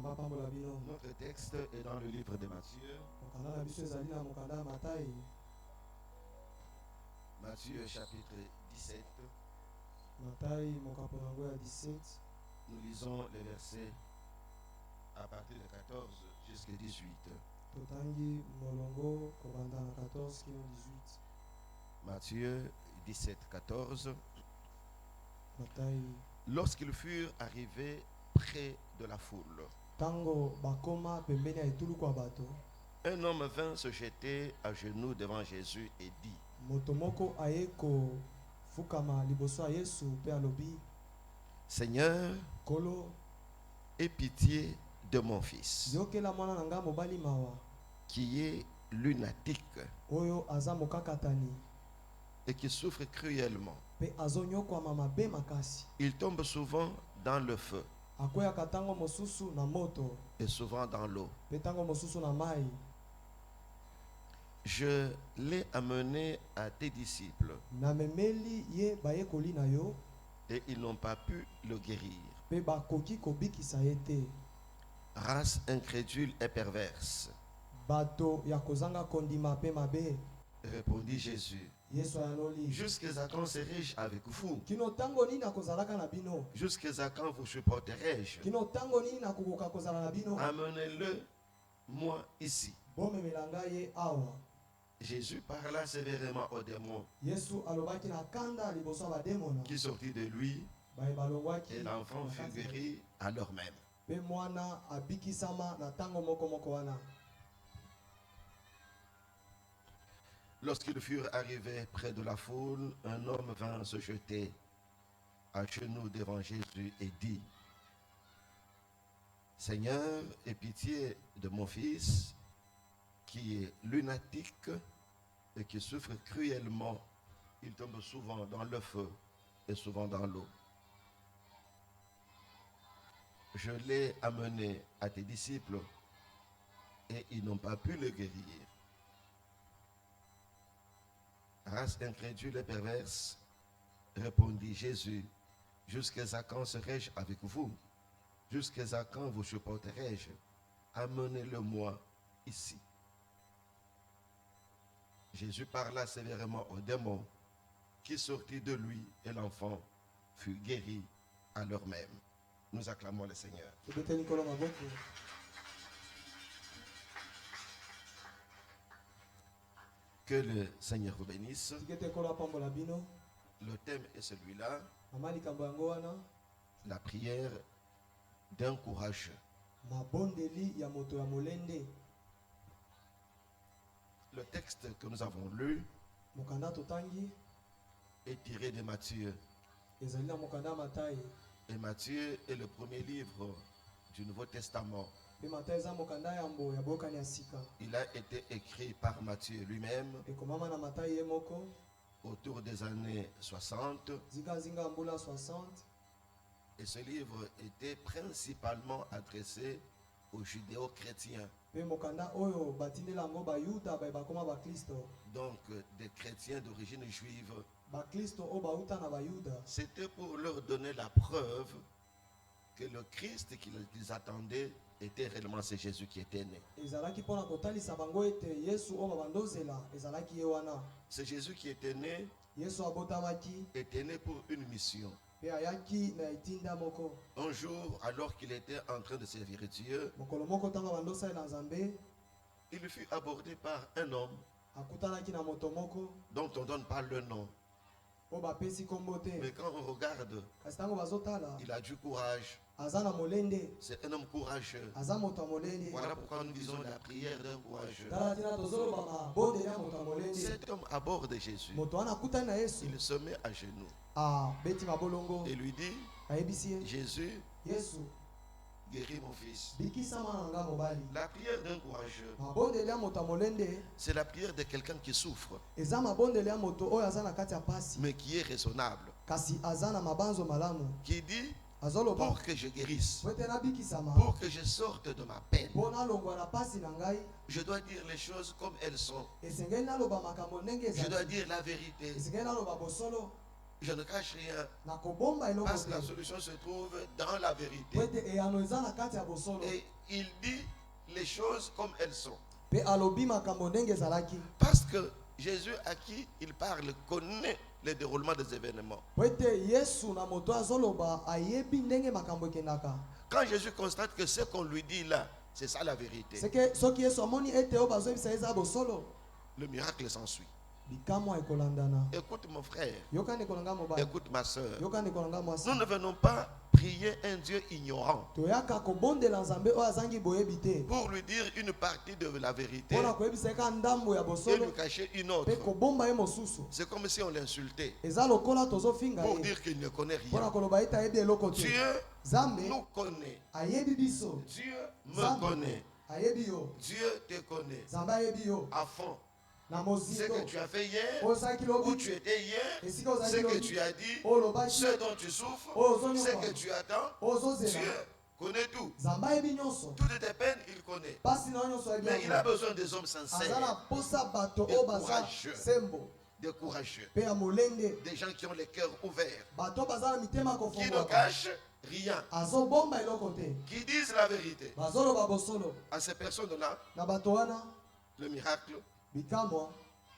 Notre texte est dans le livre de Matthieu. Matthieu chapitre 17. Nous lisons les versets à partir de 14 jusqu'à 18. Matthieu 17, 14. Lorsqu'ils furent arrivés près de la foule, un homme vint se jeter à genoux devant Jésus et dit: Seigneur, aie pitié de mon fils, qui est lunatique et qui souffre cruellement. Il tombe souvent dans le feu et souvent dans l'eau. Je l'ai amené à tes disciples et ils n'ont pas pu le guérir. Race incrédule et perverse, répondit Jésus. Jusqu'à quand serai-je avec vous? Jusqu'à quand vous supporterai-je? Amenez-le moi ici. Jésus parla sévèrement au démon qui sortit de lui, et l'enfant fut guéri à l'heure même. Lorsqu'ils furent arrivés près de la foule, un homme vint se jeter à genoux devant Jésus et dit: Seigneur, aie pitié de mon fils, qui est lunatique et qui souffre cruellement. Il tombe souvent dans le feu et souvent dans l'eau. Je l'ai amené à tes disciples et ils n'ont pas pu le guérir. Race incrédule et perverse, répondit Jésus. Jusqu'à quand serai-je avec vous? Jusqu'à quand vous supporterai-je? Amenez-le-moi ici. Jésus parla sévèrement au démon qui sortit de lui, et l'enfant fut guéri à l'heure même. Nous acclamons le Seigneur. Que le Seigneur vous bénisse. Le thème est celui-là: la prière d'un courageux. Le texte que nous avons lu est tiré de Matthieu. Et Matthieu est le premier livre du Nouveau Testament. Il a été écrit par Matthieu lui-même autour des années 60. Et ce livre était principalement adressé aux judéo-chrétiens. Donc des chrétiens d'origine juive. C'était pour leur donner la preuve que le Christ qu'ils attendaient était réellement ce Jésus qui était né. Ce Jésus qui était né pour une mission. Un jour, alors qu'il était en train de servir Dieu, il fut abordé par un homme dont on ne donne pas le nom. Mais quand on regarde, il a du courage. C'est un homme courageux. Voilà pourquoi nous disons la prière d'un courageux. Cet homme aborde Jésus. Il se met à genoux et lui dit: Jésus, guéris mon fils. La prière d'un courageux, c'est la prière de quelqu'un qui souffre, mais qui est raisonnable, qui dit: pour que je guérisse, pour que je sorte de ma peine, je dois dire les choses comme elles sont. Je dois dire la vérité. Je ne cache rien. Parce que la solution se trouve dans la vérité. Et il dit les choses comme elles sont. Parce que Jésus à qui il parle connaît le déroulement des événements. Quand Jésus constate que ce qu'on lui dit là, c'est ça la vérité, le miracle s'ensuit. Écoute mon frère, écoute ma soeur. Nous ne venons pas prier un Dieu ignorant pour lui dire une partie de la vérité et lui cacher une autre. C'est comme si on l'insultait pour dire qu'il ne connaît rien. Dieu nous connaît. Dieu me connaît. Dieu te connaît à fond. Ce que tu as fait hier, où tu étais hier, ce que tu as dit, ce dont tu souffres, ce que tu attends, Dieu connaît tout. Toutes tes peines, il connaît. Mais il a besoin des hommes sincères, des courageux, des gens qui ont les cœurs ouverts, qui ne cachent rien, qui disent la vérité. À ces personnes-là, le miracle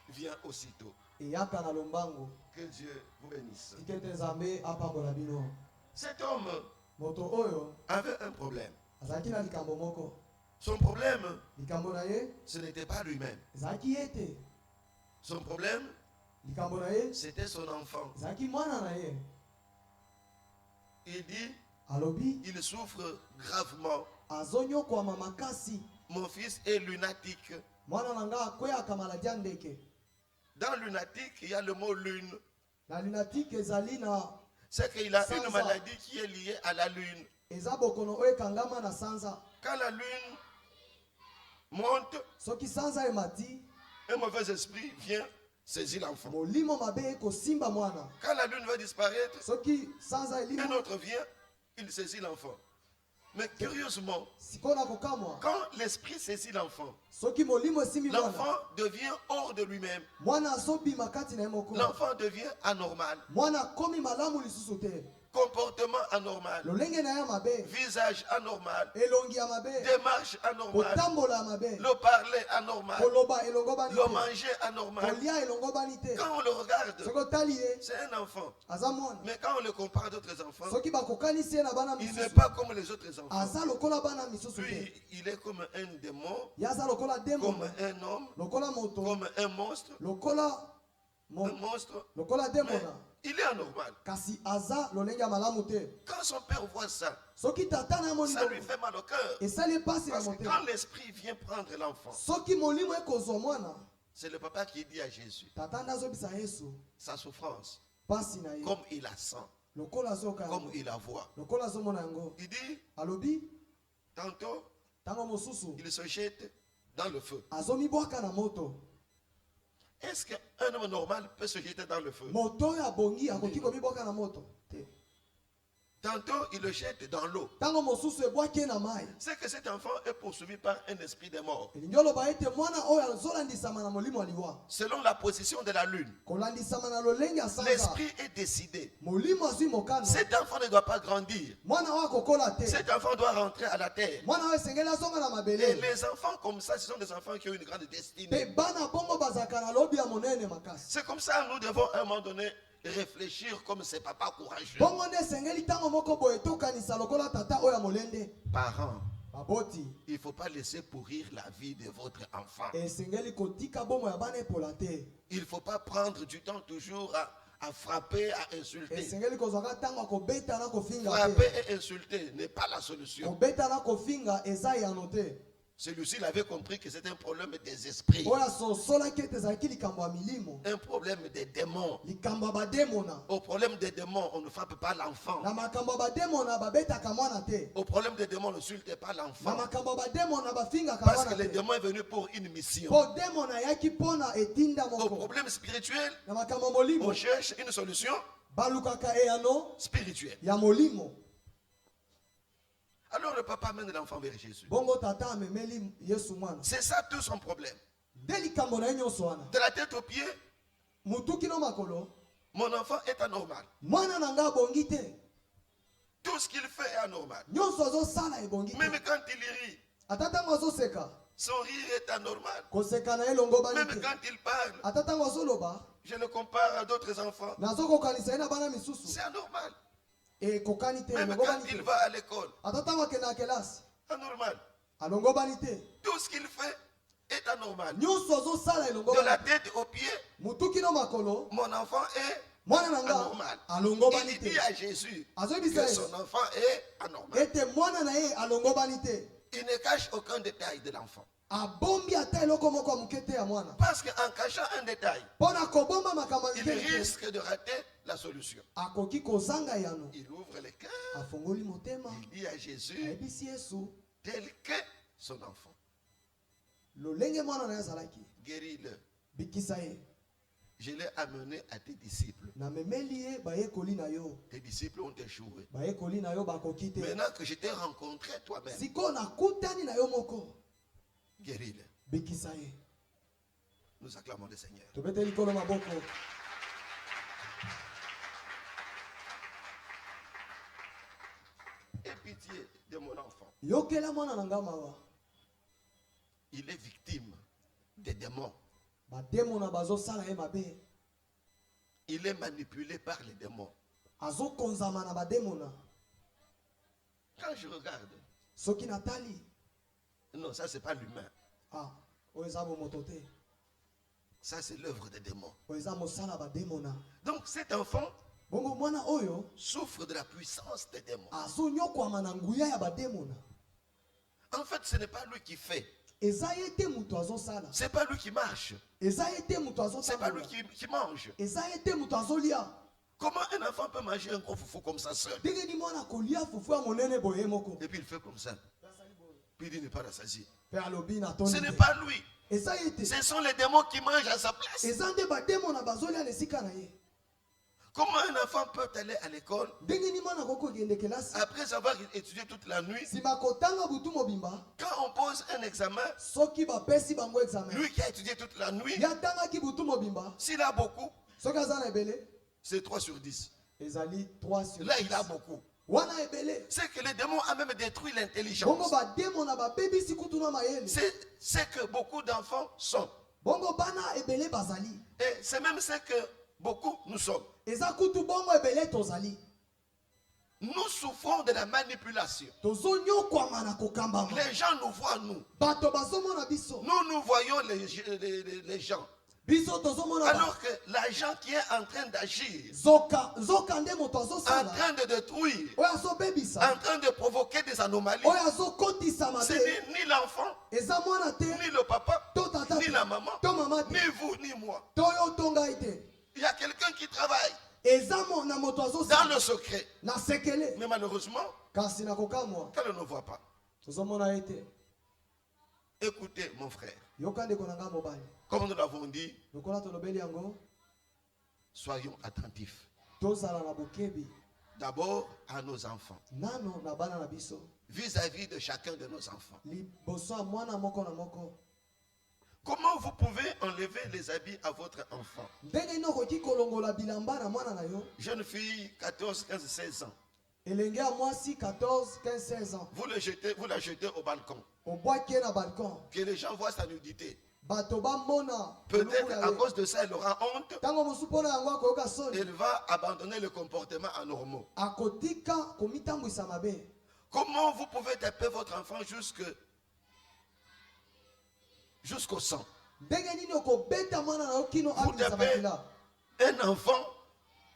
vient aussitôt. Que Dieu vous bénisse. Cet homme avait un problème. Son problème, ce n'était pas lui-même. Son problème, c'était son enfant. Il dit, il souffre gravement. Mon fils est lunatique. Dans lunatique, il y a le mot lune. C'est qu'il a une maladie qui est liée à la lune. Quand la lune monte, un mauvais esprit vient saisir l'enfant. Quand la lune va disparaître, un autre vient, il saisit l'enfant. Mais curieusement, quand l'esprit saisit l'enfant, l'enfant devient hors de lui-même. L'enfant devient anormal. Comportement anormal, visage anormal, démarche anormale, le parler anormal, le manger anormal. Quand on le regarde, c'est un enfant. Mais quand on le compare à d'autres enfants, il n'est pas comme les autres enfants. Lui, il est comme un démon, comme un homme, comme un monstre. Un monstre, mais il est anormal. Quand son père voit ça, ça lui fait mal au cœur. Parce que quand l'esprit vient prendre l'enfant, c'est le papa qui dit à Jésus sa souffrance, comme il la sent, comme il la voit. Il dit, tantôt, il se jette dans le feu. Est-ce qu'un homme normal peut se jeter dans le feu? Tantôt, il le jette dans l'eau. C'est que cet enfant est poursuivi par un esprit de mort. Selon la position de la lune, l'esprit est décidé. Cet enfant ne doit pas grandir. Cet enfant doit rentrer à la terre. Et les enfants comme ça, ce sont des enfants qui ont une grande destinée. C'est comme ça nous devons à un moment donné réfléchir comme ces papas courageux. Parents, il ne faut pas laisser pourrir la vie de votre enfant. Il ne faut pas prendre du temps toujours à frapper, à insulter. Frapper et insulter n'est pas la solution. Celui-ci il avait compris que c'est un problème des esprits. Un problème des démons. Au problème des démons, on ne frappe pas l'enfant. Au problème des démons, on ne sulte pas l'enfant. Parce que le démon est venu pour une mission. Au problème spirituel, on cherche une solution spirituelle. Alors le papa amène l'enfant vers Jésus. C'est ça tout son problème. De la tête aux pieds, Mon enfant est anormal. Tout ce qu'il fait est anormal. Même quand il rit, son rire est anormal. Même quand il parle, je le compare à d'autres enfants. C'est anormal. Même quand il va à l'école, anormal. Tout ce qu'il fait est anormal. De la tête aux pieds, mon enfant est anormal. Il dit à Jésus que son enfant est anormal. Il ne cache aucun détail de l'enfant. Parce qu'en cachant un détail, il risque de rater la solution. Il ouvre le cœur. Il dit à Jésus tel que son enfant. Guéris-le. Je l'ai amené à tes disciples. Tes disciples ont échoué. Maintenant que je t'ai rencontré toi-même, guéris-le. Nous acclamons le Seigneur. Aie pitié de mon enfant. Il est victime des démons. Il est manipulé par les démons. Quand je regarde, non, ça c'est pas l'humain. Ça c'est l'œuvre des démons. Donc cet enfant souffre de la puissance des démons. En fait, ce n'est pas lui qui fait. C'est pas lui qui marche. C'est pas lui qui mange. Comment un enfant peut manger un gros foufou comme ça seul? Et puis il fait comme ça. Puis il n'est pas rassasié. Ce n'est pas lui. Ce sont les démons qui mangent à sa place. Comment un enfant peut aller à l'école après avoir étudié toute la nuit? Quand on pose un examen, lui qui a étudié toute la nuit, s'il a beaucoup, c'est 3 sur 10. Là, il a beaucoup. C'est que les démons ont même détruit l'intelligence. C'est que beaucoup d'enfants sont. Et c'est même ce que beaucoup nous sommes. Nous souffrons de la manipulation. Les gens nous voient, nous. Nous voyons les gens. Alors que l'agent qui est en train d'agir, en train de détruire, en train de provoquer des anomalies, c'est ni l'enfant, ni le papa, ni la maman, ni vous, ni moi. Il y a quelqu'un qui travaille dans le secret. Mais malheureusement, qu'elle ne voit pas. Écoutez, mon frère. Comme nous l'avons dit, soyons attentifs. D'abord à nos enfants. Vis-à-vis de chacun de nos enfants. Comment vous pouvez enlever les habits à votre enfant? Jeune fille, 14, 15, 16 ans. Vous la jetez au balcon. Que les gens voient sa nudité. Peut-être à cause de ça, elle aura honte. Elle va abandonner le comportement anormal. Comment vous pouvez taper votre enfant jusqu'au sang? Vous tapez un enfant,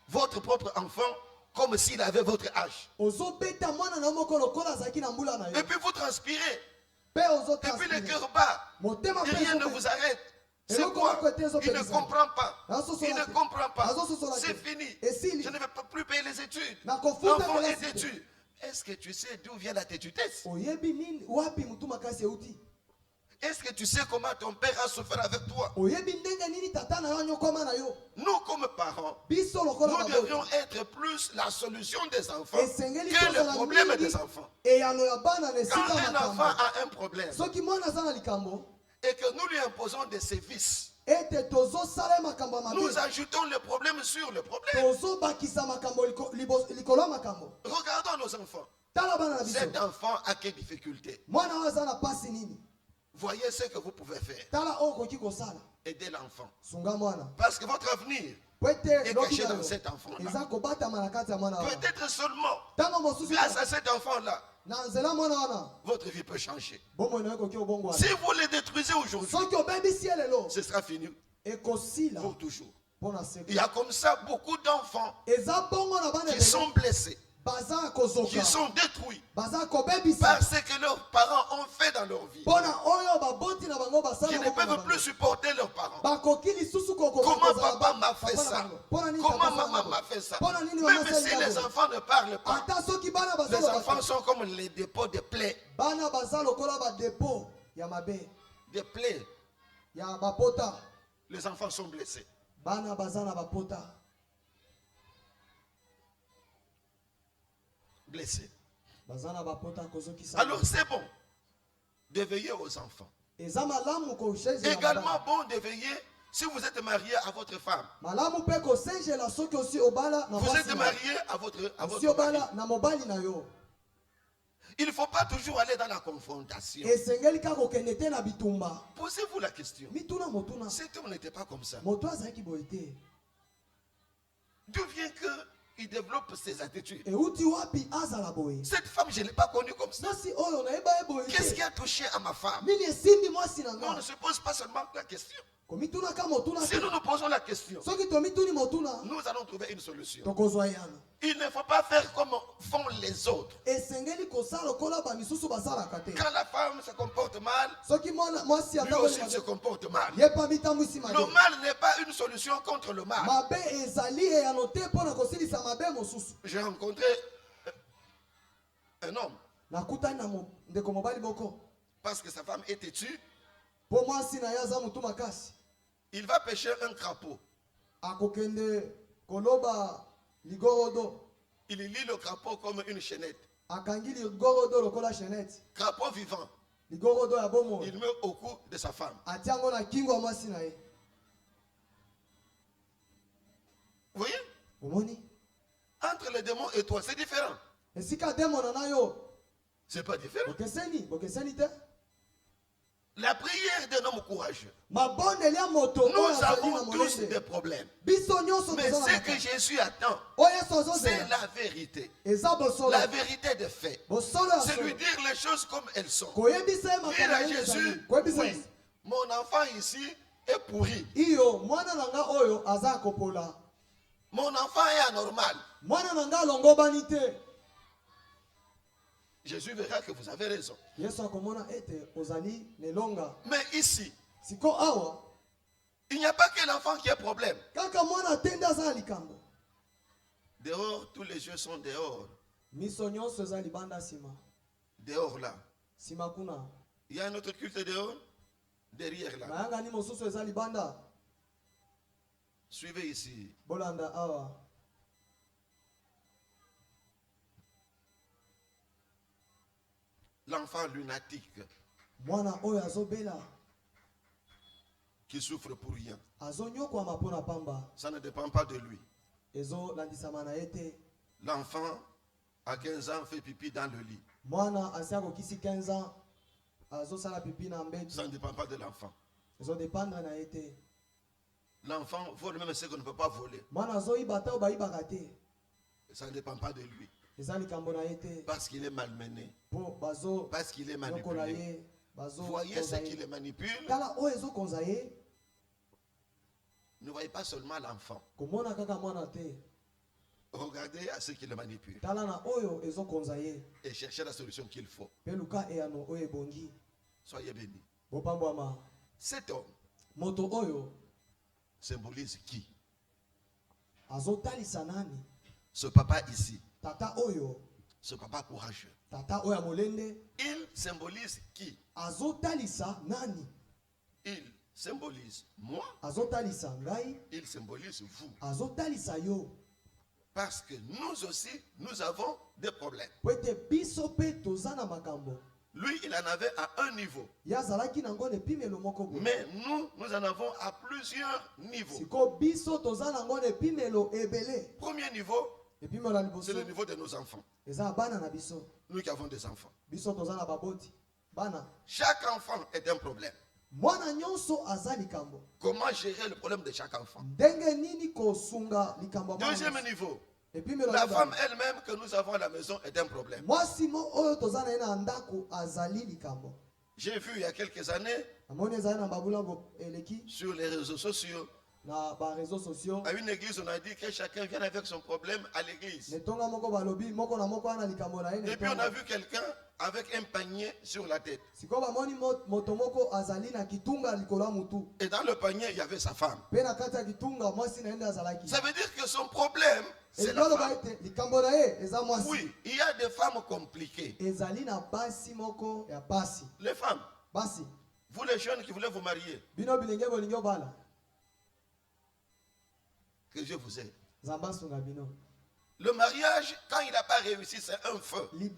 votre propre enfant, comme s'il avait votre âge. Et puis vous transpirez. Et puis le cœur bat. Et rien ne vous arrête. C'est quoi? Il ne comprend pas. Il ne comprend pas. C'est fini. Je ne vais plus payer les études. L'enfant est têtu. Est-ce que tu sais d'où vient la têtudesse? Est-ce que tu sais comment ton père a souffert avec toi? Nous, comme parents, nous devrions être plus la solution des enfants que le problème des enfants. Quand un enfant a un problème et que nous lui imposons des sévices, Nous ajoutons le problème sur le problème. Regardons nos enfants. Cet enfant a quelle difficulté? Voyez ce que vous pouvez faire. Aidez l'enfant. Parce que votre avenir est caché dans cet enfant-là. Peut-être seulement grâce à cet enfant-là, votre vie peut changer. Si vous le détruisez aujourd'hui, ce sera fini pour toujours. Il y a comme ça beaucoup d'enfants qui sont blessés, qui sont détruits parce que leurs parents ont fait dans leur vie, qui ne peuvent plus supporter leurs parents. Comment papa m'a fait ça? Comment maman m'a fait ça? Même si les enfants ne parlent pas, les enfants sont comme les dépôts de plaies. Des plaies. Les enfants sont blessés. Blessés. Alors c'est bon de veiller aux enfants. Également bon de veiller si vous êtes marié à votre femme. Vous êtes marié à votre mari. Il ne faut pas toujours aller dans la confrontation. Posez-vous la question. Cet homme n'était pas comme ça. D'où vient qu'il développe ses attitudes? Cette femme, je ne l'ai pas connue comme ça. Qu'est-ce qui a touché à ma femme? On ne se pose pas seulement la question. Si nous nous posons la question, nous allons trouver une solution. Il ne faut pas faire comme font les autres. Quand la femme se comporte mal, lui aussi se comporte mal. Le mal n'est pas une solution contre le mal. J'ai rencontré un homme parce que sa femme est têtue. Il va pêcher un crapaud. Il lit le crapaud comme une chaînette. Crapaud vivant. Il met au cou de sa femme. Vous voyez? Entre le démon et toi, c'est différent. C'est pas différent. La prière d'un homme courageux. Nous avons tous des problèmes. Mais ce que Jésus attend, c'est la vérité. La vérité des faits. C'est lui dire les choses comme elles sont. Dire à Jésus, oui, mon enfant ici est pourri. Mon enfant est anormal. Jésus verra que vous avez raison. Mais ici, il n'y a pas que l'enfant qui a problème. Dehors, tous les yeux sont dehors. Dehors là. Il y a un autre culte dehors. Derrière là. Suivez ici. L'enfant lunatique qui souffre pour rien. Ça ne dépend pas de lui. L'enfant à 15 ans fait pipi dans le lit. Ça ne dépend pas de l'enfant. L'enfant vole même ce qu'on ne peut pas voler. Ça ne dépend pas de lui. Parce qu'il est malmené. Parce qu'il est manipulé. Voyez ce qui les manipule. Ne voyez pas seulement l'enfant. Regardez à ce qui le manipule. Et cherchez la solution qu'il faut. Soyez bénis. Cet homme symbolise qui? Ce papa ici. Ce papa courageux. Il symbolise qui? Il symbolise moi. Il symbolise vous. Parce que nous aussi, nous avons des problèmes. Lui, il en avait à un niveau. Mais nous en avons à plusieurs niveaux. Premier niveau, c'est le niveau de nos enfants. Nous qui avons des enfants. Chaque enfant est un problème. Comment gérer le problème de chaque enfant? Deuxième niveau, la femme elle-même que nous avons à la maison est un problème. J'ai vu il y a quelques années sur les réseaux sociaux, à une église, on a dit que chacun vient avec son problème à l'église. Et puis on a vu quelqu'un avec un panier sur la tête. Et dans le panier, il y avait sa femme. Ça veut dire que son problème, c'est la femme. Oui, il y a des femmes compliquées. Les femmes, vous les jeunes qui voulez vous marier, que Dieu vous aide. Le mariage, quand il n'a pas réussi, c'est un feu. Il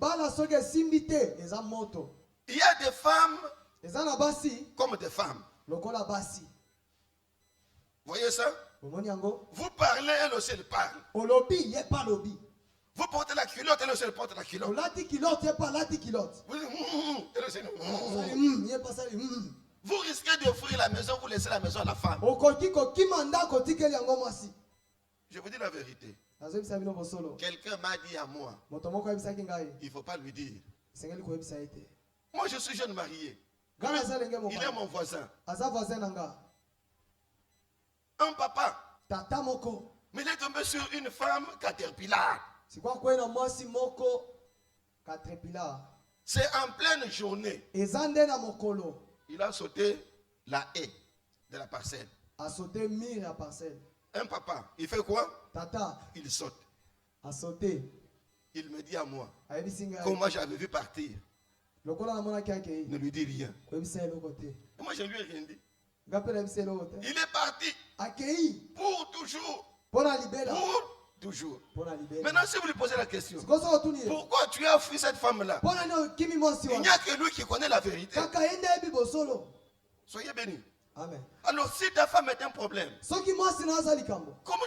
y a des femmes comme des femmes. Vous voyez ça? Vous parlez, elle aussi elle parle. Vous portez la culotte, elle aussi elle porte la culotte. Vous risquez d'offrir la maison, vous laissez la maison à la femme. Je vous dis la vérité. Quelqu'un m'a dit à moi, il ne faut pas lui dire. Moi je suis jeune marié. Il est mon voisin. Un papa. Mais il est tombé sur une femme caterpillar. C'est en pleine journée. Il a sauté la haie de la parcelle. Un papa, il fait quoi? Il saute. Il me dit à moi, comment j'avais vu partir. Ne lui dis rien. Et moi je ne lui ai rien dit. Il est parti pour toujours. Pour toujours. Maintenant, si vous lui posez la question, pourquoi tu as fui cette femme-là? Il n'y a que lui qui connaît la vérité. Soyez bénis. Amen. Alors, si ta femme est un problème, comme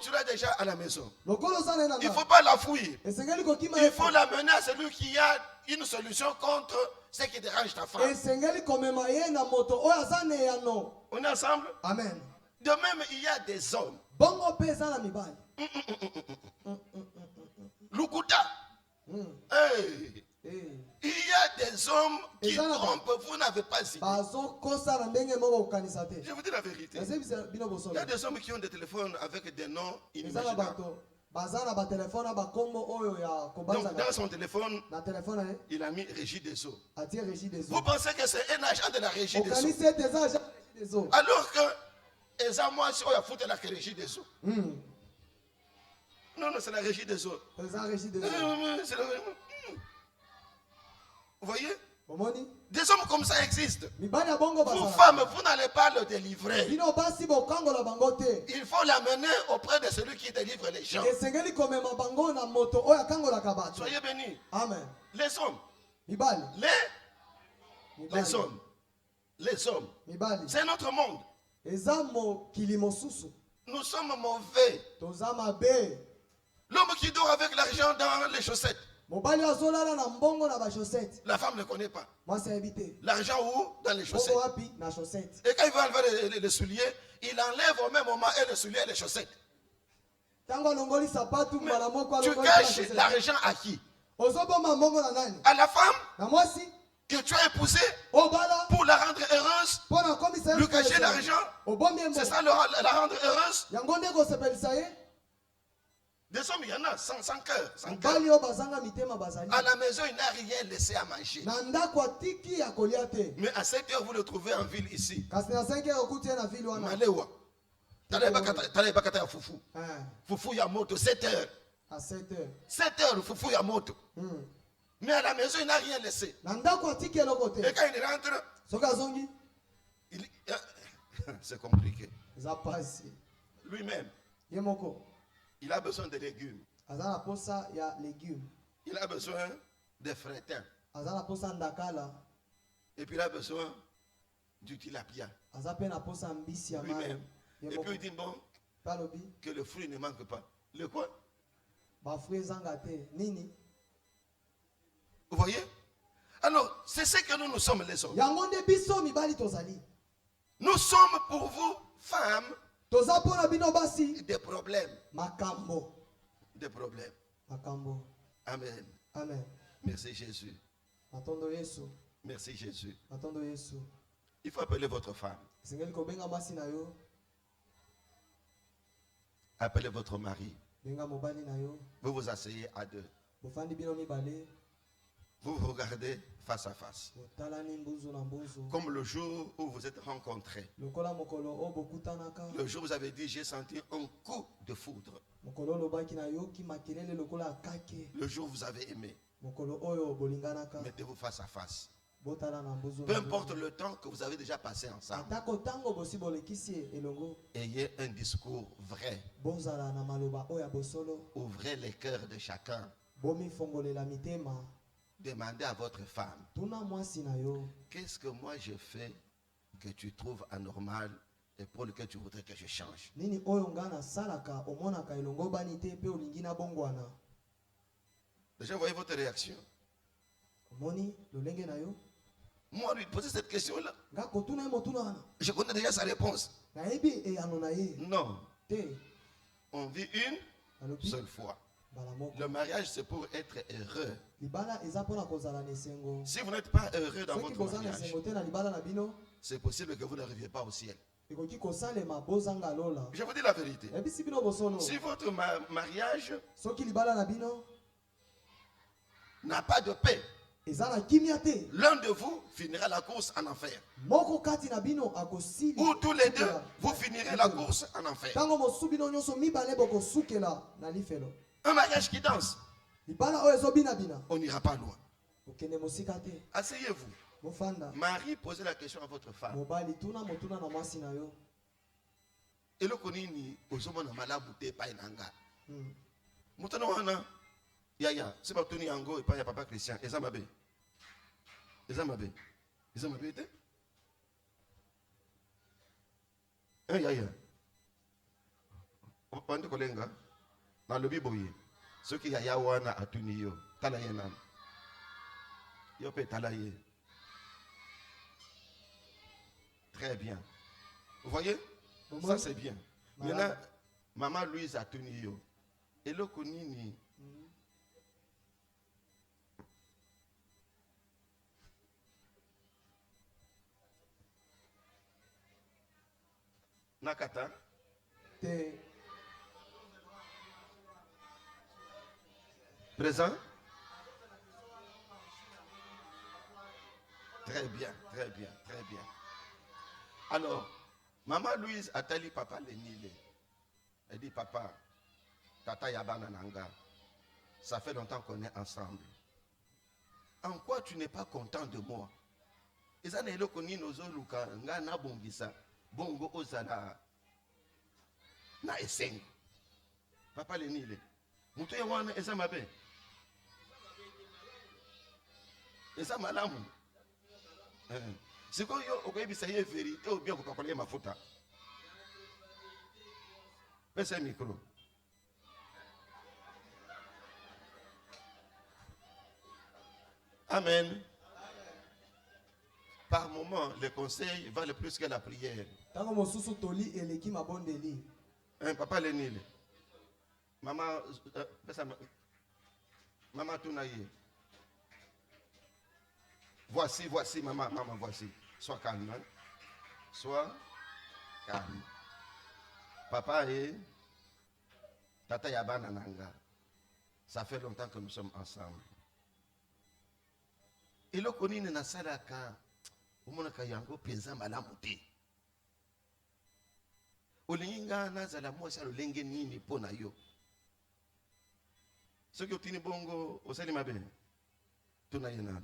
tu l'as déjà à la maison, il ne faut pas la fuir. Il faut l'amener à celui qui a une solution contre ce qui dérange ta femme. On est ensemble? Amen. De même, il y a des hommes. Lukuta. Hey. Il y a des hommes qui trompent, vous n'avez pas idée. Je vous dis la vérité. Il y a des hommes qui ont des téléphones avec des noms inimaginables. Donc dans son téléphone, il a mis Régie des eaux. Vous pensez que c'est un agent de la Régie des eaux? Alors que les amours sur la faute de la Régie des eaux. Non, c'est la Régie des eaux. Vous voyez? Des hommes comme ça existent. Vous femmes, vous n'allez pas le délivrer. Il faut l'amener auprès de celui qui délivre les gens. Soyez bénis. Amen. Les hommes. Les hommes. C'est notre monde. Nous sommes mauvais. L'homme qui dort avec l'argent dans les chaussettes. La femme ne connaît pas. L'argent où? Dans les chaussettes. Et quand il va enlever les souliers, il enlève au même moment et les souliers et les chaussettes. Mais tu caches l'argent à qui? À la femme que tu as épousée pour la rendre heureuse. Lui cacher l'argent, c'est ça la rendre heureuse. Des hommes, il y en a sans cœur. À la maison, il n'a rien laissé à manger. Mais à 7 heures, vous le trouvez en ville ici. Malewa. Talebakata ya fufu. Fufu ya moto, 7 heures. À 7 heures. 7 heures, fufu ya moto. Mais à la maison, il n'a rien laissé. Et quand il rentre, c'est compliqué. Lui-même. Il a besoin de légumes. Il a besoin de frétins. qu'il a besoin du tilapia. Lui-même. Et puis il dit bon, que le fruit ne manque pas. Le quoi? Vous voyez? Alors, c'est ce que nous sommes les hommes. Nous sommes pour vous, femmes, des problèmes. Des problèmes. Amen. Amen. Merci Jésus. Merci Jésus. Il faut appeler votre femme. Appelez votre mari. Vous vous asseyez à deux. Vous vous regardez face à face. Comme le jour où vous êtes rencontrés. Le jour où vous avez dit, j'ai senti un coup de foudre. Le jour où vous avez aimé. Mettez-vous face à face. Peu importe le temps que vous avez déjà passé ensemble. Ayez un discours vrai. Ouvrez les cœurs de chacun. Demandez à votre femme, qu'est-ce que moi je fais que tu trouves anormal et pour lequel tu voudrais que je change? Déjà, voyez votre réaction. Moi, lui poser cette question-là, je connais déjà sa réponse. Non. On vit une seule fois. Le mariage, c'est pour être heureux. Si vous n'êtes pas heureux dans votre mariage, c'est possible que vous n'arriviez pas au ciel. Je vous dis la vérité. Si votre mariage n'a pas de paix, l'un de vous finira la course en enfer. Ou tous les deux, vous finirez la course en enfer. Un mariage qui danse, on n'ira pas loin. Asseyez-vous. Marie posait la question à votre femme. Et le konini ozomona malamu te pa inanga. Mutana wana yaya c'est pas toni ango et pas ya papa Christian ezamabe. Ezamabe te? Yaya. Pande kolenga na lobi boye. Ceux qui yaya wana atuni yo tala ye nan. Yo pe tala ye. Très bien. Vous voyez? Ça c'est bien. Maintenant, maman Louise a tenu yo. Et le konini. Nakata. Présent. Très bien, très bien, très bien. Alors, maman Louise a tali papa Lenile. Elle dit, papa, tata yabana nanga, ça fait longtemps qu'on est ensemble. En quoi tu n'es pas content de moi? Ezana eloko ni nozoluka nga na bongisa bongo ozala na esengo. Papa Lenile, muto ya wana eza mabe. Eza malamu. C'est quoi yo okayebisa ye vérité ou bien kopakola mafuta? Pèse un micro. Amen. Par moment, le conseil valent plus que la prière. Papa Lenile. Maman, maman Tounaye. Voici, maman, voici. Sois calme. Hein? Sois calme. Papa et Tata Yabana Nanga. Ça fait longtemps que nous sommes ensemble. Et le koni na salaka. Umonaka yango penza malamu te. Olinga nazala mwasi alolenge nini pona yo. Soki otini bongo osali mabe. Tuna yenana.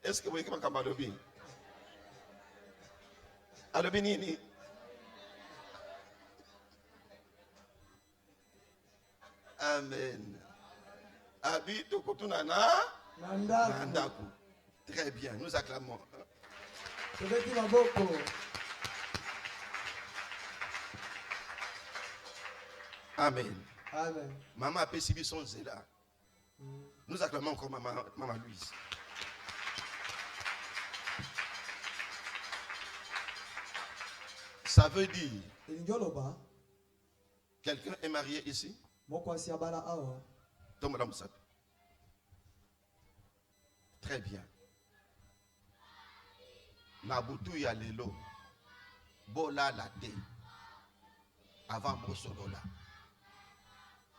Est-ce que vous voyez comment Alobi? Alobi nini? Amen. Habite au Kotunana. Nandaku. Très bien, nous acclamons. Amen. Amen. Maman a perçu son zéla. Nous acclamons encore maman Louise. Ça veut dire, quelqu'un est marié ici? Très bien. Nabutu ya lelo. Bola la te. Avant Bosolola.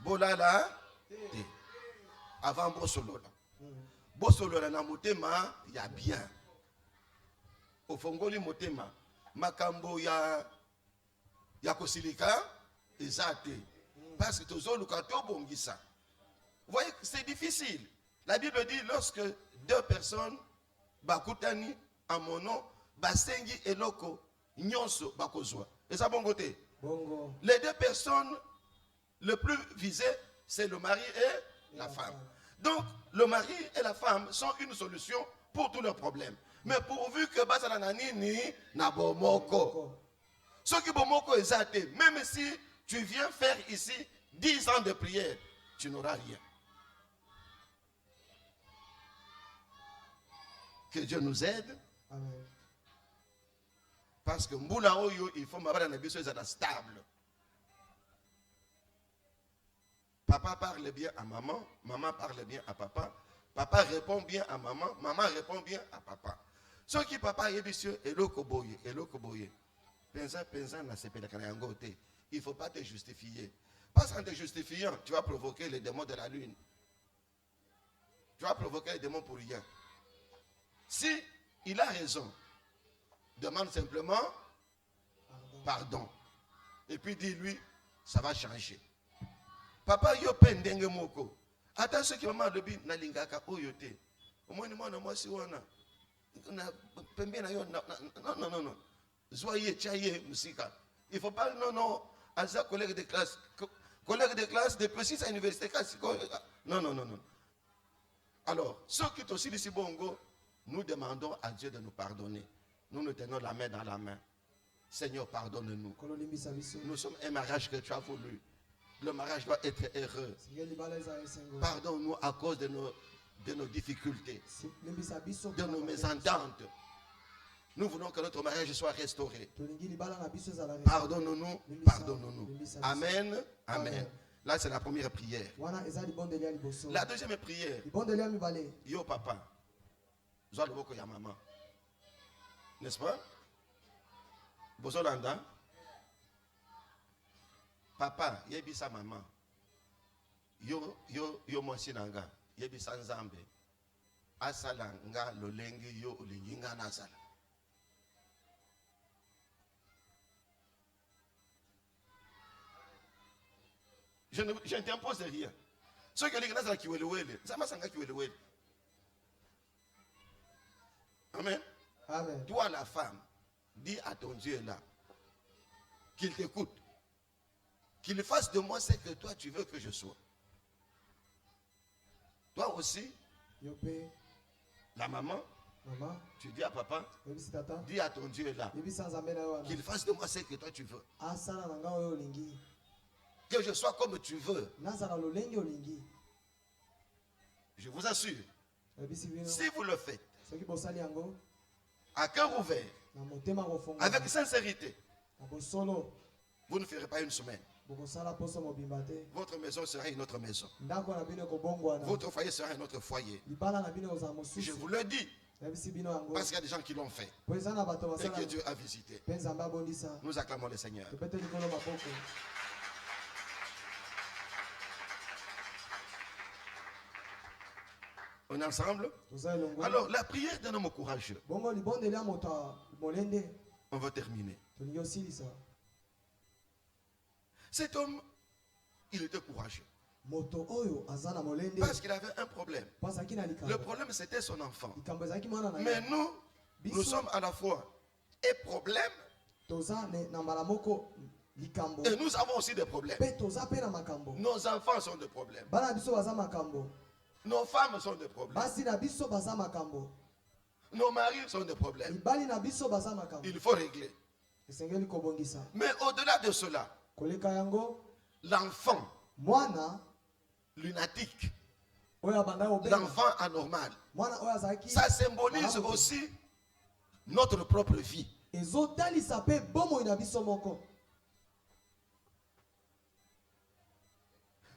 Bola la te. Avant Bosolola. Bosolola na motema ya bien. Ofongoli motema. Makambo ya kosilika ezate. Parce que tozo lukato bongisa. Vous voyez que c'est difficile. La Bible dit lorsque deux personnes bakutani en mon nom basengi eloko nyonso bakozwa. Et ça bon côté. Bongo. Les deux personnes le plus visées c'est le mari et la femme. Donc le mari et la femme sont une solution pour tous leurs problèmes. Mais pourvu que basala nanini na bomoko. Ce qui bomoko ezate, même si tu viens faire ici 10 ans de prière, tu n'auras rien. Que Dieu nous aide. Amen. Parce que Mboula Oyo, il faut m'avoir un habitude stable. Papa parle bien à maman, maman parle bien à papa, papa répond bien à maman, maman répond bien à papa. Ce qui papa est monsieur, eloko boye. Pensa na sepela kanyangote. Il ne faut pas te justifier. Parce qu'en te justifiant, tu vas provoquer les démons de la lune. Tu vas provoquer les démons pour rien. Si il a raison, demande simplement pardon. Et puis dis-lui, ça va changer. Papa yo pendenge moko. Attends ce qui maman debi na lingaka oyote. Au moins moi si wana. Na pembe na yo non. Zoye chaye musika. Il faut pas non à sa collègue de classe de précise à l'université. Non. Alors, ceux qui sont aussi ici bongo, nous demandons à Dieu de nous pardonner. Nous nous tenons la main dans la main. Seigneur, pardonne-nous. Nous sommes un mariage que tu as voulu. Le mariage doit être heureux. Pardonne-nous à cause de nos difficultés, de nos mésententes. Nous voulons que notre mariage soit restauré. Pardonne-nous. Amen. Amen. Là, c'est la première prière. La deuxième prière. Yo papa. Zoa loboko ya maman. N'est-ce pas? Bozolanda. Papa, yebisa maman. Yo mwasi nanga. Yebisa nzambe. Asala nga lolengi yo olingi nga nasala. Je ne t'impose rien. Ceux qui ont dit qui veulent ça m'a sanga qui veulent. Amen. Amen. Toi la femme, dis à ton Dieu là qu'il t'écoute, qu'il fasse de moi ce que toi tu veux que je sois. Toi aussi, la maman, tu dis à papa, dis à ton Dieu là qu'il fasse de moi ce que toi tu veux. Que je sois comme tu veux. Je vous assure, si vous le faites à cœur ouvert, avec sincérité, vous ne ferez pas une semaine. Votre maison sera une autre maison. Votre foyer sera un autre foyer. Je vous le dis, parce qu'il y a des gens qui l'ont fait et que Dieu a visité. Nous acclamons le Seigneur. On est ensemble? Alors, la prière d'un homme courageux. On va terminer. Cet homme, il était courageux. Parce qu'il avait un problème. Le problème, c'était son enfant. Mais nous sommes à la fois et problème Et nous avons aussi des problèmes. Nos enfants sont des problèmes. Nos femmes sont des problèmes. Nos maris sont des problèmes. Il faut régler. Mais au-delà de cela, l'enfant lunatique, l'enfant anormal, ça symbolise aussi notre propre vie.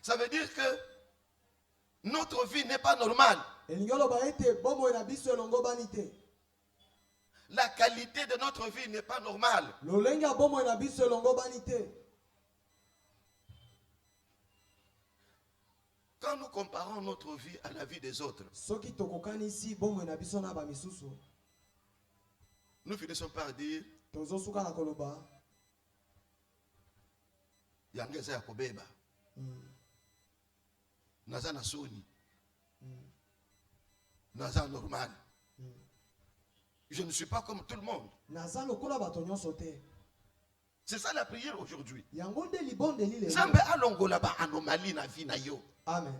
Ça veut dire que notre vie n'est pas normale. La qualité de notre vie n'est pas normale. Quand nous comparons notre vie à la vie des autres, nous finissons par dire Yangeza ya kobeba. Naza na soni. Naza normal. Je ne suis pas comme tout le monde. C'est ça la prière aujourd'hui. Zambe alongola ba anomalie na vie na yo. Amen.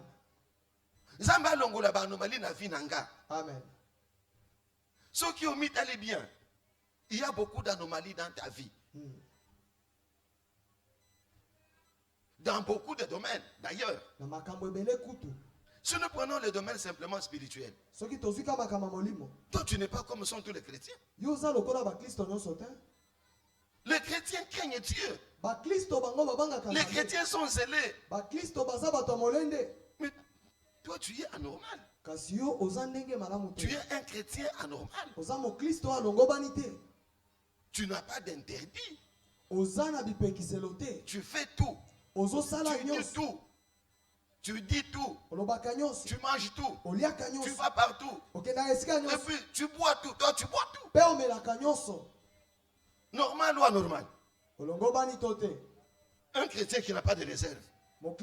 Zambe alongola ba anomalie na vie na nga. Amen. Ceux qui ont mis allez bien. Il y a beaucoup d'anomalies dans ta vie. Dans beaucoup de domaines, d'ailleurs. Si nous prenons le domaine simplement spirituel, toi tu n'es pas comme sont tous les chrétiens. Les chrétiens craignent Dieu. Les chrétiens sont zélés. Mais toi tu es anormal. Tu es un chrétien anormal. Tu n'as pas d'interdit. Tu fais tout. Tu dis tout. Tu manges tout. Tu vas partout. Et puis tu bois tout. Toi tu bois tout. Normal ou anormal? Un chrétien qui n'a pas de réserve. Un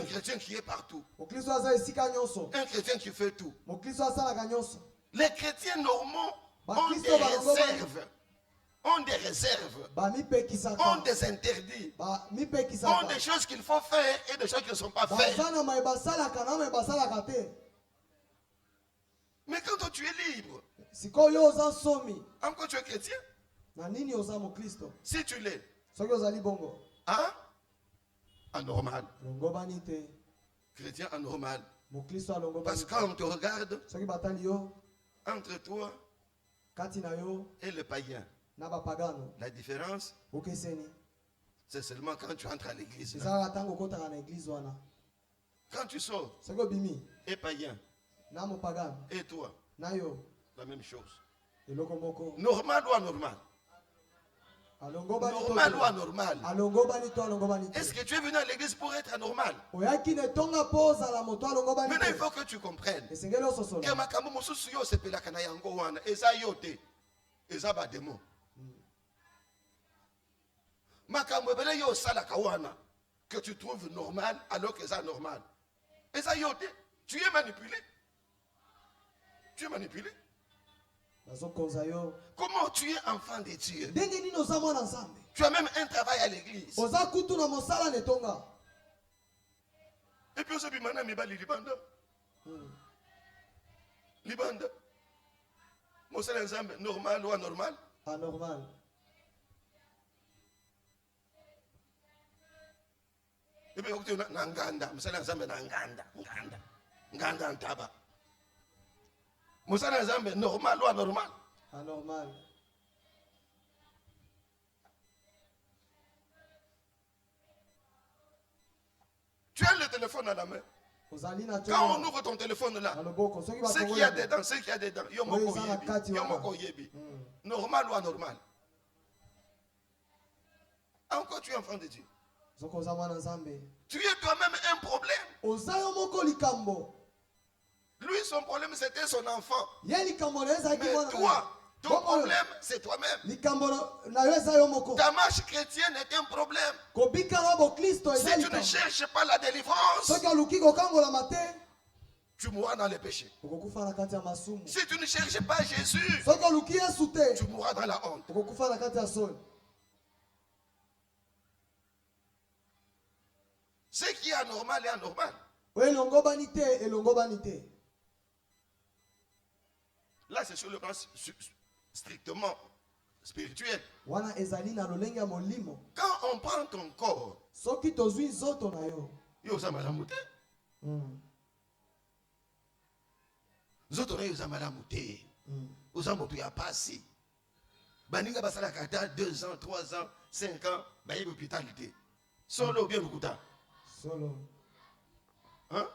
chrétien qui est partout. Un chrétien qui fait tout. Les chrétiens normaux ont des réserves. Ont des réserves. Ont des interdits. Ont des choses qu'il faut faire et des choses qui ne sont pas faites. Mais quand toi tu es libre, encore tu es chrétien? Si tu l'es, hein? Anormal. Chrétien anormal. Parce que quand on te regarde, entre toi et le païen, la différence, c'est seulement quand tu entres à l'église. Quand tu sors, et païen, et toi, la même chose. Normal ou anormal? Normal ou anormal? Est-ce que tu es venu à l'église pour être anormal? Maintenant il faut que tu comprennes que makambo mosusu yo sepelaka na yango wana eza yo te, eza ba démon. Makambo ebele yo salaka wana que tu trouves normal alors que c'est anormal. Eza yo te, tu es manipulé. Tu es manipulé. Comment tu es enfant de Dieu? Tu as même un travail à l'église. Et puis on se dit maintenant, libanda. Libanda. Moi, c'est l'exemple normal ou anormal? Anormal. Et puis on dit Nganda. C'est l'exemple Nganda. Nganda Ntaba. Moi, c'est l'exemple normal ou anormal? Anormal. Tu as le téléphone à la main. Quand on ouvre ton téléphone là, ce qu'il y a dedans, Yomoko Yebi. Normal ou anormal? Encore tu es enfant de Dieu. Tu es toi-même un problème. Lui, son problème, c'était son enfant. Mais toi, ton problème, c'est toi-même. Ta marche chrétienne est un problème. Si tu ne cherches pas la délivrance, tu mourras dans les péchés. Si tu ne cherches pas Jésus, tu mourras dans la honte. Ce qui est anormal est anormal. Là, c'est sur le plan strictement spirituel. Quand on prend ton corps, yo za malamu te. Zoto na yo za malamu te. Oza moto ya pasi. Baninga basala kata 2 ans, 3 ans, 5 ans, ba yebi hôpitalité. Solo bien bukuta. Solo. Hein?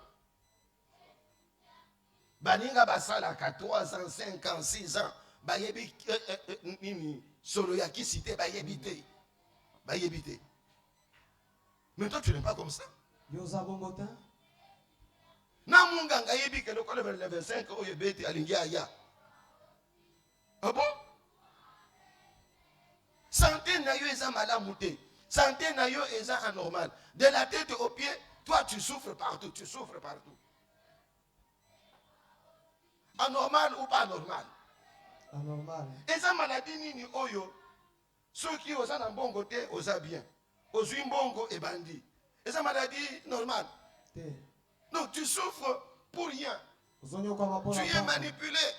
Baninga basala ka 3 ans, 5 ans, 6 ans, ba yebi nini solo ya kisite ba yebi te. Ba yebi te. Mais toi tu n'es pas comme ça. Yoza bongotin. Na munganga yebi ke lokole vers le 25 oyo beti alingi aya. Ah bon? Santé na yo eza malamu te. Santé na yo eza anormal. De la tête aux pieds, toi tu souffres partout, tu souffres partout. Anormal ou pas anormal? Anormal. Eza maladie nini oyo? Ceux qui osa na mbongo te osa bien. Ozui mbongo e bandi. Eza maladie normale. Non, tu souffres pour rien. Tu es manipulé.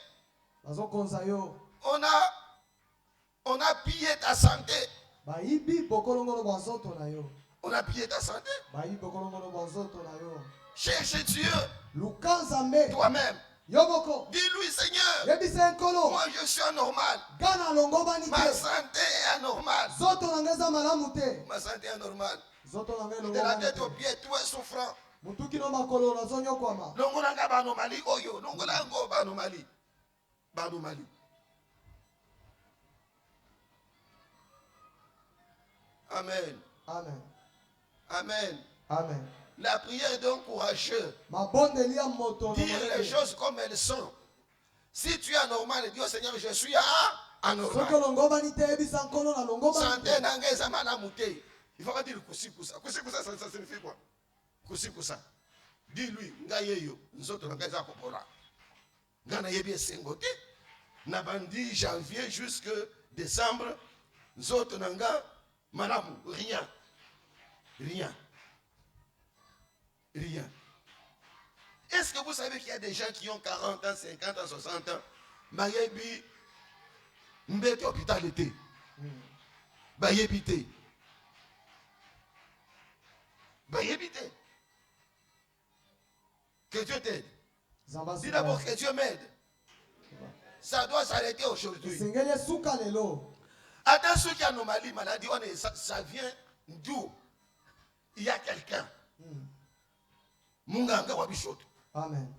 On a pillé ta santé. On a pillé ta santé. Cherche Dieu toi-même. Dis-lui, Seigneur, moi je suis anormal. Ma santé est anormale. Ma santé est anormale. De la tête aux pieds, tout est souffrant. Longolanga banomali oyo, longolango banomali. Banomali. Amen. Amen. Amen. Amen. La prière est donc courageuse. Dire les choses comme elles sont. Si tu es anormal, dis au Seigneur, je suis anormal. Santé nangeza malamute. Il faut pas dire kusikusa. Kusikusa, ça signifie quoi? Kusikusa. Dis-lui, ngayeyo, nzoto nangeza kopora. Ngana yebi sengote. Nabandi janvier jusque décembre, nzoto nanga malamu, rien. Rien. Rien. Est-ce que vous savez qu'il y a des gens qui ont 40 ans, 50 ans, 60 ans? Bayebi, mbete hôpitalité. Bayebite. Bayebite. Que Dieu t'aide. Dis d'abord que Dieu m'aide. Ça doit s'arrêter aujourd'hui. Attends, ceux qui ont anomalie, maladie, ça vient d'où? Il y a quelqu'un. Munganga wabishoto. Amen.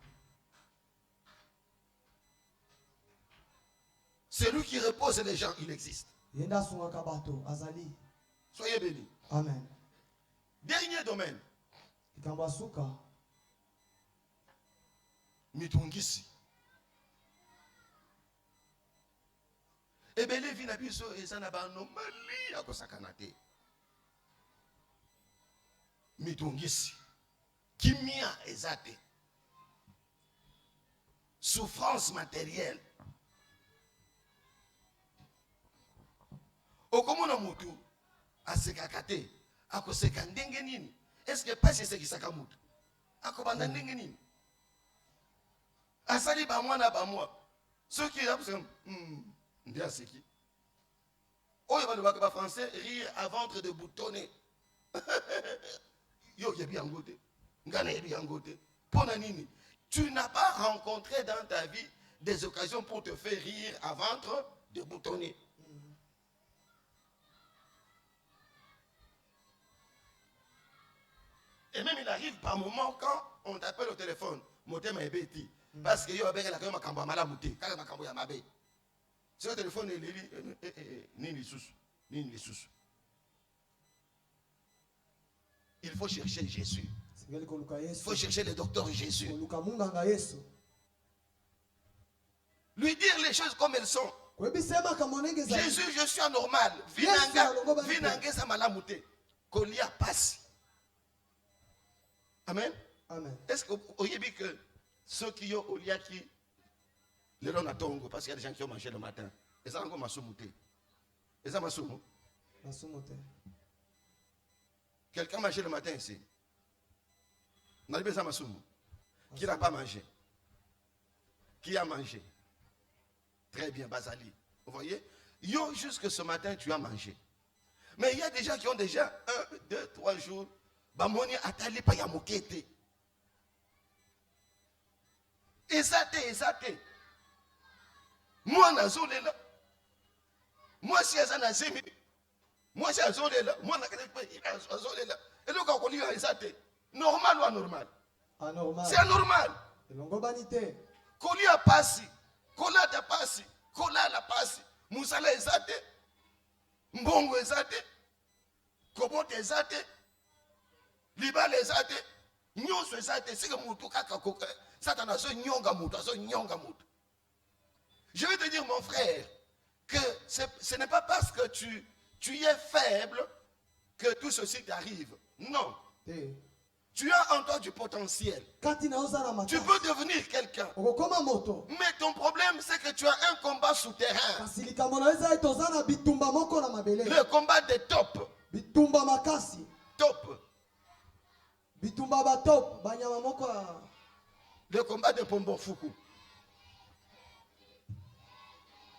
Celui qui repose les gens, il existe. Soyez bénis. Amen. Dernier domaine. Mitungisi. Ebele vina biso ezana ba anomalie akosakana te. Mitungisi. Kimia ezate. Souffrance matérielle. Okomona mutu asekakate akoseka ndenge nini? Est-ce que pas c'est qui saka mutu? Akobanda ndenge nini? Asali ba mwana ba moi. Ceux qui ont ndia seki. Oyo ba ba français rire à ventre de boutonner. Yo yebi angote. Ngana yebi angote. Pona nini? Tu n'as pas rencontré dans ta vie des occasions pour te faire rire à ventre de boutonner. Et même il arrive par moment quand on t'appelle au téléphone, motem est bêti. Parce que yo abeka la kama kamba mala muté, kaka makambo ya mabe. Sur le téléphone il dit ni les sous. Il faut chercher Jésus. Il faut chercher le docteur Jésus. Lui dire les choses comme elles sont. Jésus, je suis anormal. Vinanga sa malamute. Kolia passe. Amen. Amen. Est-ce que vous voyez bien que ceux qui ont au lia qui le donnent à Tongo, parce qu'il y a des gens qui ont mangé le matin. Et ça encore masumute. Et ça masumute. Quelqu'un a mangé le matin ici. Qui n'a pas mangé? Qui a mangé? Très bien, Bazali. Vous voyez? Yo, jusque ce matin, tu as mangé. Mais il y a des gens qui ont déjà 1, 2, 3 jours. Bamoni atali pa ya mokete. Ezate. Moi, nazolela. Moi, si azana zemi. Moi, si azolela. Moi, nazolela. Et le gars, on dit ezate. Normal ou anormal? Anormal. C'est anormal. Longobanité. Koli a passi. Kola da passi. Kola la passi. Musala ezate. Mbongo ezate. Kobote ezate. Libale ezate. Nyoso ezate. C'est que mutu kaka koka. Satan so nyonga mutu. Je vais te dire, mon frère, que ce n'est pas parce que tu es faible que tout ceci t'arrive. Non. Tu as en toi du potentiel. Tu peux devenir quelqu'un. Mais ton problème, c'est que tu as un combat souterrain. Le combat des tops. Top. Le combat des Pombonfuku.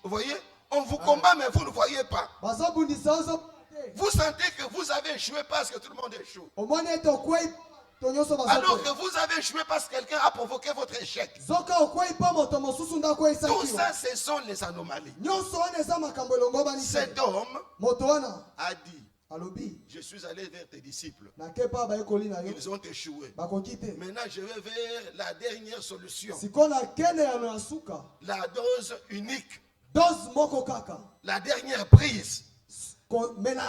Vous voyez? On vous combat, mais vous ne voyez pas. Vous sentez que vous avez échoué parce que tout le monde échoue. Alors que vous avez échoué parce que quelqu'un a provoqué votre échec. Tout ça, ce sont les anomalies. Cet homme a dit, je suis allé vers tes disciples. Ils ont échoué. Maintenant, je vais vers la dernière solution. La dose unique. La dernière prise.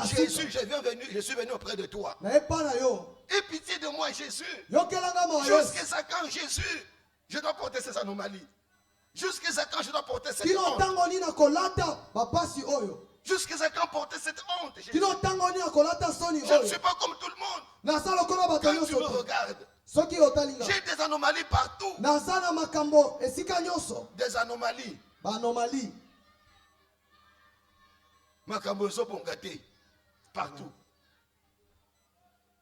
Jésus, je suis venu auprès de toi. Aie pitié de moi, Jésus. Jusqu'à quand, Jésus, je dois porter ces anomalies. Jusqu'à quand je dois porter cette honte. Jusqu'à quand porter cette honte, Jésus. Je ne suis pas comme tout le monde. Quand tu me regardes, j'ai des anomalies partout. Des anomalies. Partout.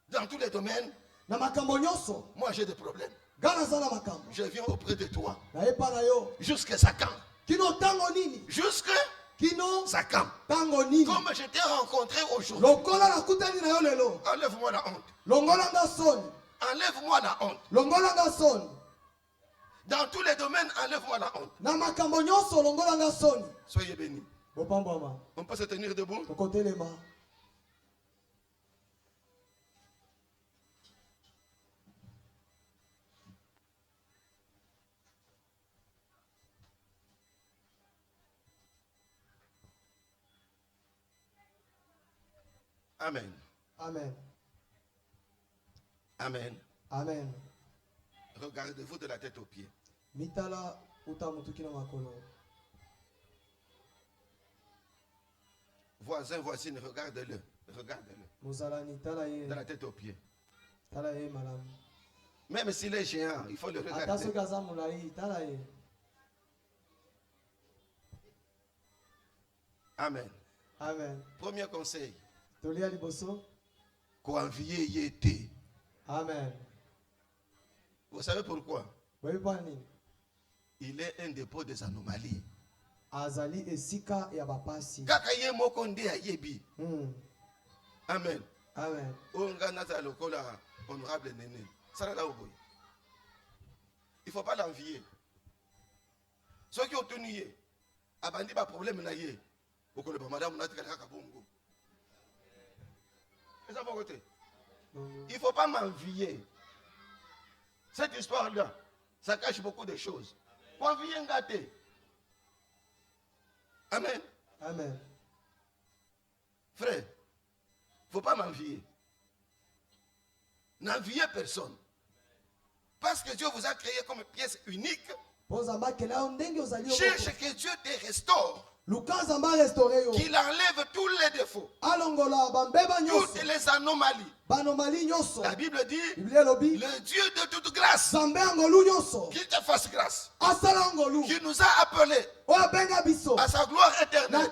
Dans tous les domaines, moi j'ai des problèmes. Je viens auprès de toi. Jusqu'à quand? Jusqu'à quand? Comme je t'ai rencontré aujourd'hui. Enlève-moi la honte. Enlève-moi la honte. Dans tous les domaines, enlève-moi la honte. Soyez bénis. On peut se tenir debout. Amen. Amen. Amen. Amen. Regardez-vous de la tête aux pieds. Voisin, voisine, regarde-le. De la tête aux pieds. Même s'il est géant, il faut le regarder. Amen. Amen. Premier conseil. Amen. Vous savez pourquoi? Il est un dépôt des anomalies. Amen. Amen. Honorable Néné. Il ne faut pas l'envier. Ceux qui ont tenu, abandi pas problème na yé. Madame il ne faut pas m'envier. Cette histoire-là, ça cache beaucoup de choses. Envier un gâté. Amen. Amen. Frère, il ne faut pas m'envier. N'enviez personne. Parce que Dieu vous a créé comme pièce unique. Cherche que Dieu te restaure. Qu'il enlève tous les défauts, toutes les anomalies. La Bible dit, le Dieu de toute grâce, qu'il te fasse grâce, qui nous a appelés à sa gloire éternelle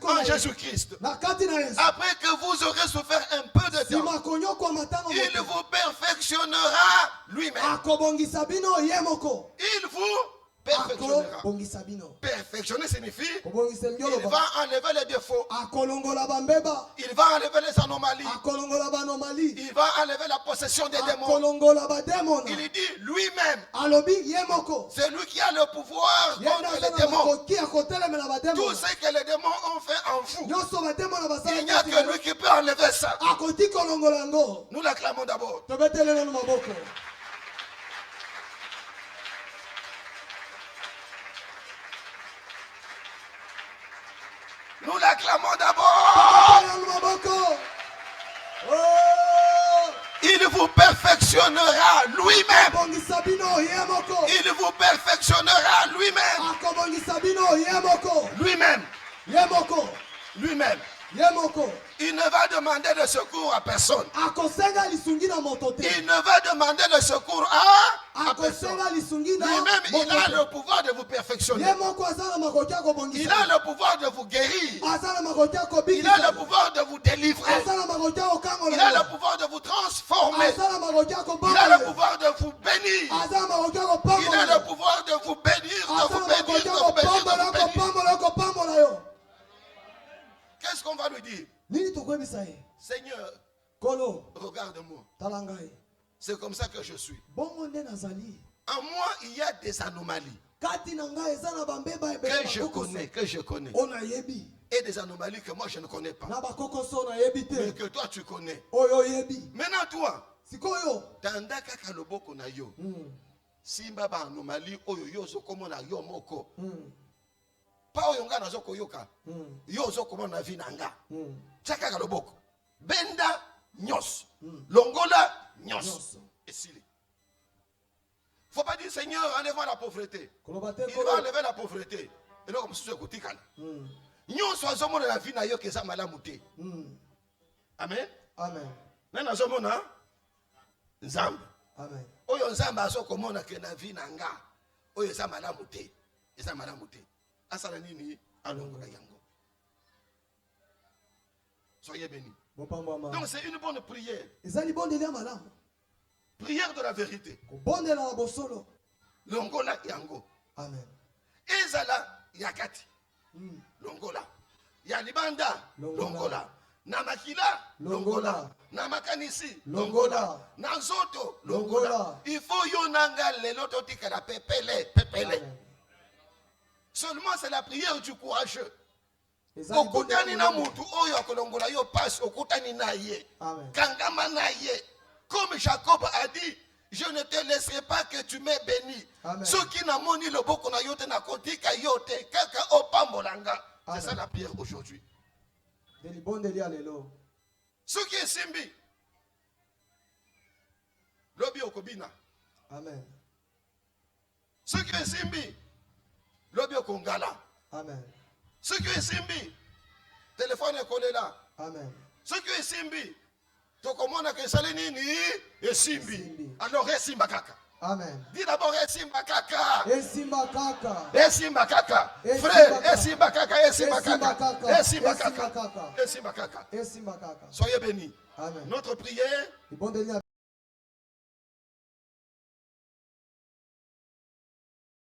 en Jésus-Christ. Après que vous aurez souffert un peu de temps, il vous perfectionnera lui-même. Il vous perfectionnera. Perfectionner signifie il va enlever les défauts, il va enlever les anomalies, il va enlever la possession des démons. Il dit lui-même, c'est lui qui a le pouvoir contre les démons. Tout ce que les démons ont fait en vous, il n'y a que lui qui peut enlever ça. Nous l'acclamons d'abord. Nous l'acclamons d'abord. Il vous perfectionnera lui-même. Il vous perfectionnera lui-même. Lui-même. Lui-même. Il ne va demander de secours à personne. Il ne va demander de secours à personne. Lui-même, il a le pouvoir de vous perfectionner. Il a le pouvoir de vous guérir. Il a le pouvoir de vous délivrer. Il a le pouvoir de vous transformer. Il a le pouvoir de vous bénir. Il a le pouvoir de vous bénir, de vous bénir, de vous bénir, de vous bénir. Qu'est-ce qu'on va lui dire? Seigneur, regarde-moi. C'est comme ça que je suis. En moi, il y a des anomalies que je connais. Et des anomalies que moi je ne connais pas. Mais que toi tu connais. Maintenant toi, tanda kaka loboko na yo. Simba ba anomalie oyo yo zo komona yo moko. Pa oyo nga nazo koyoka. Yo zo komona vi nanga. Chaka loboko. Benda nyos. Longola nyos. Et s'il faut pas dire Seigneur, enlève-moi la pauvreté. Il va enlever la pauvreté. Et là comme si je écoutais quand. Nyos wa zomo na vi na yo ke za malamu te. Amen. Amen. Nana zomo na Nzambe. Amen. Oyo Nzambe azo komona ke na vi nanga. Oyo za malamu te. Eza malamu te. Asala nini alongola yango. Soyez bénis. Donc c'est une bonne prière. Prière de la vérité. Longola yango. Amen. Ezala yakati. Longola. Yalibanda. Longola. Namakila. Longola. Namakanisi. Longola. Nanzoto. Longola. Il faut yonanga leloto tikala pepele. Pepele. Seulement c'est la prière du courageux. Okutani na mutu oyo kolongola yo passe okutani na ye. Kangama na ye. Comme Jacob a dit, je ne te laisserai pas que tu m'aies béni. Ceux qui n'ont pas le boko na yote na kotika yote kaka opambolanga. C'est ça la prière aujourd'hui. Ceux qui est simbi. Lobi okobina. Amen. Ceux qui est simbi. Lobi okongala. Amen. Ceux qui est simbi. Téléphone est collé là. Amen. Ceux qui est simbi. Tokomona ke salini ni esimbi. Alors esimba kaka. Amen. Dis d'abord esimba kaka. Esimba kaka. Esimba kaka. Frère, esimba kaka, esimba kaka. Esimba kaka. Esimba kaka. Esimba kaka. Soyez bénis. Amen. Notre prière